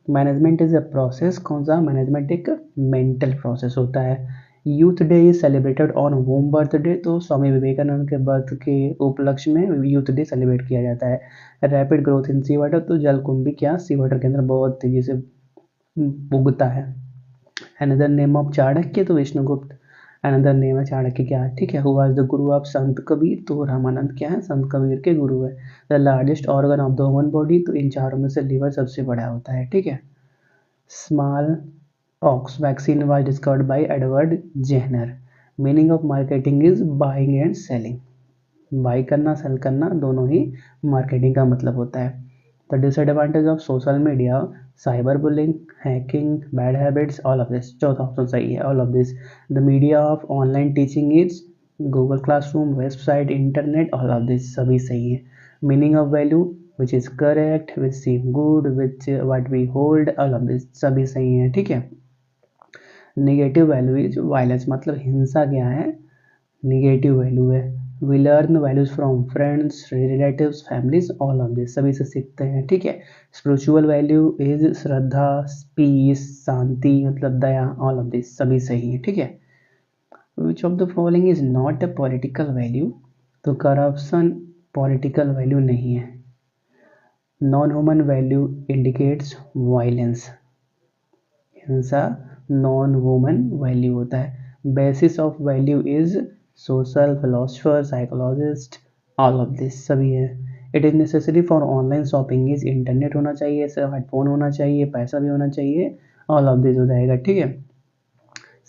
Management is a process, कौन सा management एक मेंटल प्रोसेस होता है। Youth day is celebrated on home birthday, तो स्वामी विवेकानंद के बर्थ के उपलक्ष्य में यूथ डे सेलिब्रेट किया जाता है। Rapid growth in sea water, तो जलकुंभी क्या सी वाटर के अंदर बहुत तेजी से उगता है। अनदर नेम ऑफ चाणक्य, तो विष्णुगुप्त अनदर नेम है चाणक्य क्या है, ठीक है। Who was the Guru of संत कबीर, तो रामानंद क्या है, संत कबीर के गुरु है। The largest organ of the human body, तो इन चारों में से लीवर सबसे बड़ा होता है, ठीक है। Smallpox vaccine was discovered by Edward Jenner. Meaning of marketing is buying and selling, buy करना सेल करना दोनों ही मार्केटिंग का मतलब होता है। The disadvantage of social media, cyber bullying, hacking, bad habits, all of this, चौथा option सही है, all of this. The media of online teaching is Google classroom, website, internet, all of this, सभी सही है। Meaning of value which is correct, which seem good, which what we hold, all of this, सभी सही है, ठीक है। Negative value is violence, मतलब हिंसा क्या है, निगेटिव वैल्यू है। We learn values from friends, relatives, families, all of this, सभी से सीखते हैं, ठीक है। Spiritual value is shraddha, peace, shanti, मतलब दया, ऑल ऑफ दिस, सभी सही है, ठीक है। Which of the following is not a political value, तो करप्शन पॉलिटिकल वैल्यू नहीं है। Non human value indicates violence, हिंसा नॉन वुमन वैल्यू होता है। Basis of value is social, philosopher, psychologist, all of this, सभी है। It is necessary for online shopping is internet होना चाहिए, स्मार्टफोन होना चाहिए, पैसा भी होना चाहिए, ऑल ऑफ दिस हो जाएगा, ठीक है।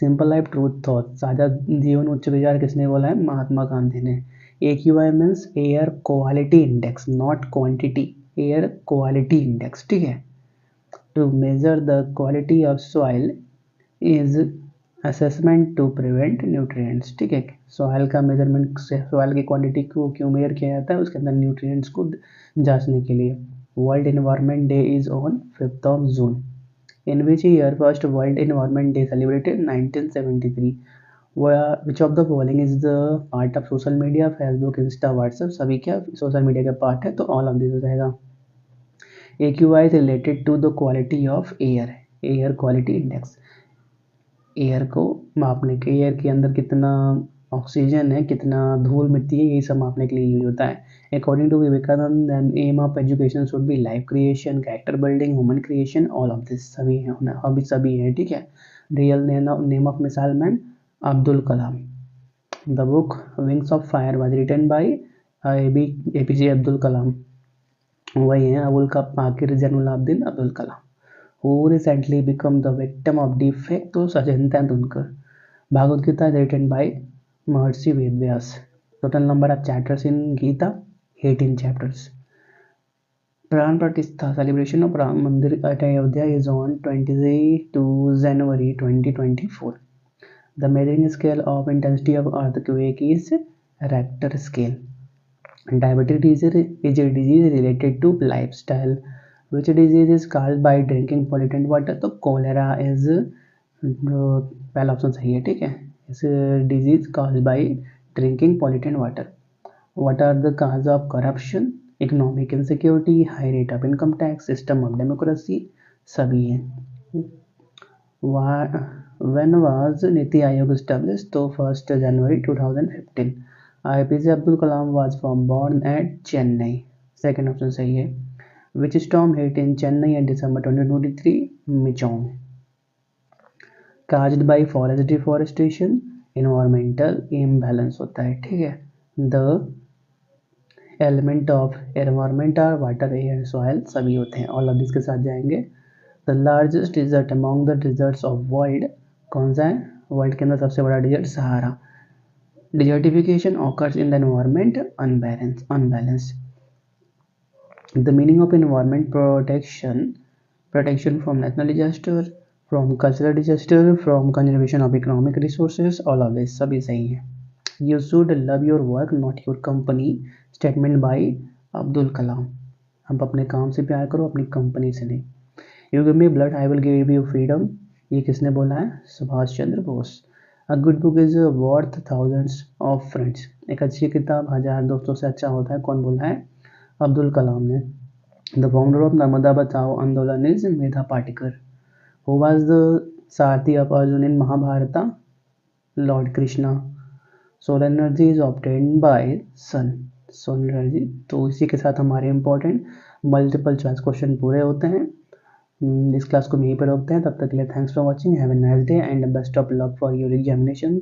सिंपल लाइफ ट्रूथ थॉट, साझा जीवन उच्च विचार किसने बोला है, महात्मा गांधी ने। AQI means air quality index, not quantity, air quality index, ठीक है। To measure the quality of soil is assessment to prevent nutrients, ठीक है। सॉइल का मेजरमेंट से सॉइल की क्वांटिटी को क्यों मेजर किया जाता है, उसके अंदर न्यूट्रिएंट्स को जांचने के लिए। World environment day is on 5th of June, in which year first world environment day celebrated, 1973। which of the following is the part of social media, Facebook, Insta, WhatsApp, सभी क्या सोशल मीडिया का part है, तो all of this हो जाएगा। AQI is related to the quality of air, air quality index, air को मापने के, एयर के अंदर कितना ऑक्सीजन है, कितना धूल मिट्टी है, यही सब मापने के लिए यूज होता है। According to Vivekananda, aim of education should be life creation, character building, human creation, all of this, सभी है, अभी सभी है, ठीक है। Real name of missile man, Abdul Kalam. The book Wings of Fire was written by APJ Abdul Kalam, वही है अबुल का Pakir Jainulabdeen Abdul Kalam. Who recently become the victim of deepfake, तो Sachin Tendulkar. Bhagavad Gita written by Maharshi Veda Vyas. Total number of chapters in Gita 18 chapters. Pran Pratishtha celebration of Ram Mandir at Ayodhya is on 22 January 2024। The measuring scale of intensity of earthquake is Richter scale. Diabetes is a disease related to lifestyle. Which disease is caused by drinking polluted water, तो cholera is पहला option सही है, ठीक है। इस disease caused by drinking polluted water. What are the cause of corruption, economic insecurity, high rate of income tax, system of democracy, सभी हैं। When was NITI Aayog established, तो 1st January 2015। APJ Abdul Kalam was born at Chennai, second option सही है। Which storm hit in Chennai in December 2023, Michong। Caused by forest deforestation, environmental imbalance होता है, ठीक है। The element of environment are water, air, soil, सभी होते हैं, all of this के साथ जाएंगे। The largest desert among the deserts of world, कौन सा है, वर्ल्ड के अंदर सबसे बड़ा desert Sahara. Desertification occurs in the environment unbalance. The meaning of environment protection from natural disaster, from cultural disaster, from conservation of economic resources, all of this, सभी सही है। You should love your work not your company, statement by Abdul Kalam. आप अपने काम से प्यार करो, अपनी कंपनी से नहीं। You give me blood, I will give you freedom, ये किसने बोला है, Subhash Chandra Bose. A good book is worth thousands of friends, एक अच्छी किताब 1000 दोस्तों से अच्छा होता है, कौन बोला है, अब्दुल कलाम ने। The founder of Narmada Bachao Andolan is Medha Patikar. Who was the Sarathi of Arjun in Mahabharata? Lord Krishna. Solar energy is obtained by sun. Solar energy. तो इसी के साथ हमारे इम्पोर्टेंट मल्टीपल चॉइस क्वेश्चन पूरे होते हैं। इस class को यहीं पर रोकते हैं। तब तक के लिए thanks for watching. Have a nice day and best of luck for your examination.